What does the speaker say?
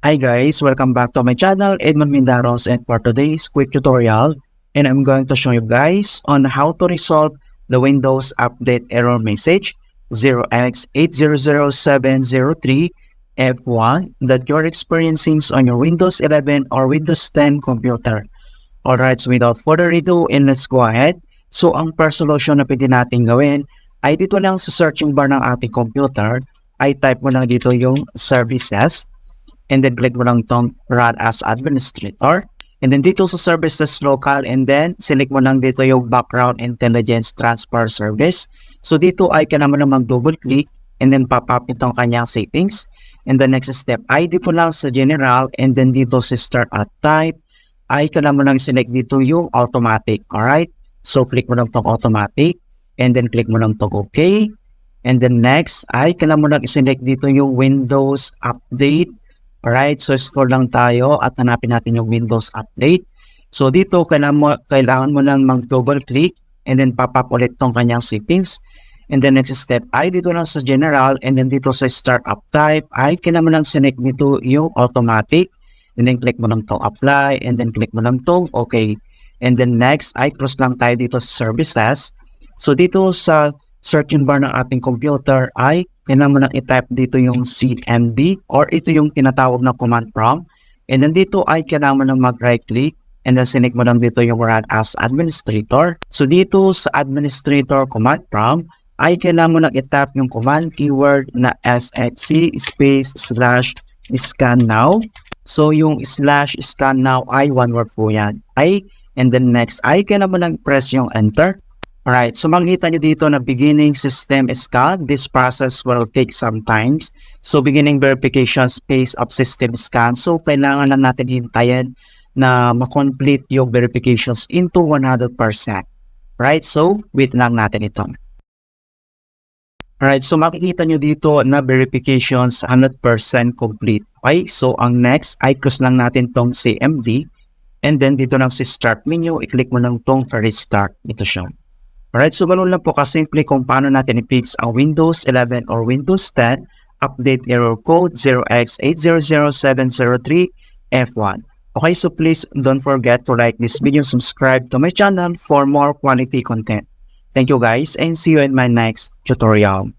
Hi guys, welcome back to my channel, Edmund Mindaros, and for today's quick tutorial, and I'm going to show you guys on how to resolve the Windows Update error message 0x800703F1 that you're experiencing on your Windows 11 or Windows 10 computer. Alright, so without further ado, and let's go ahead. So ang first solution na pwede natin gawin ay dito lang sa searching bar ng ating computer, ay type mo lang dito yung services. And then click mo lang itong run as administrator. And then dito sa services local, and then select mo lang dito yung background intelligence transfer service. So dito ay kailangan mo na mag-double click and then pop up itong kanyang settings. And the next step ay dito lang sa general, and then dito sa start at type ay kailangan mo lang select dito yung automatic. Alright? So click mo lang itong automatic and then click mo lang itong okay. And then next ay kailangan mo lang select dito yung Windows Update. Alright, so scroll lang tayo at hanapin natin yung Windows Update. So dito kailangan mo lang mag-double click and then pop up ulit tong kanyang settings. And then next step ay dito lang sa general, and then dito sa start up type ay kailangan mo lang select dito yung automatic. And then click mo lang tong apply, and then click mo lang tong okay. And then next ay cross lang tayo dito sa services. So dito sa searching bar ng ating computer ay kailangan mo lang i-type dito yung CMD or ito yung tinatawag na command prompt. And then dito ay kailangan mo lang mag-right click and then select mo lang dito yung run as administrator. So dito sa administrator command prompt ay kailangan mo lang i-type yung command keyword na SFC /scannow. So yung /scannow ay one word po yan. And then next ay kailangan mo lang press yung enter. Alright, so makikita nyo dito na beginning system scan. This process will take some time. So beginning verification space of system scan. So kailangan lang natin hintayin na ma-complete yung verifications into 100%. Right, so wait lang natin ito. Alright, so makikita nyo dito na verifications 100% complete. Okay, so ang next ay close lang natin tong CMD. And then dito lang si start menu, i-click mo lang tong restart. Ito siya. Alright, so ganoon lang po kasimple kung paano natin i-fix ang Windows 11 or Windows 10 update error code 0x800703F1. Okay, so please don't forget to like this video, subscribe to my channel for more quality content. Thank you guys, and see you in my next tutorial.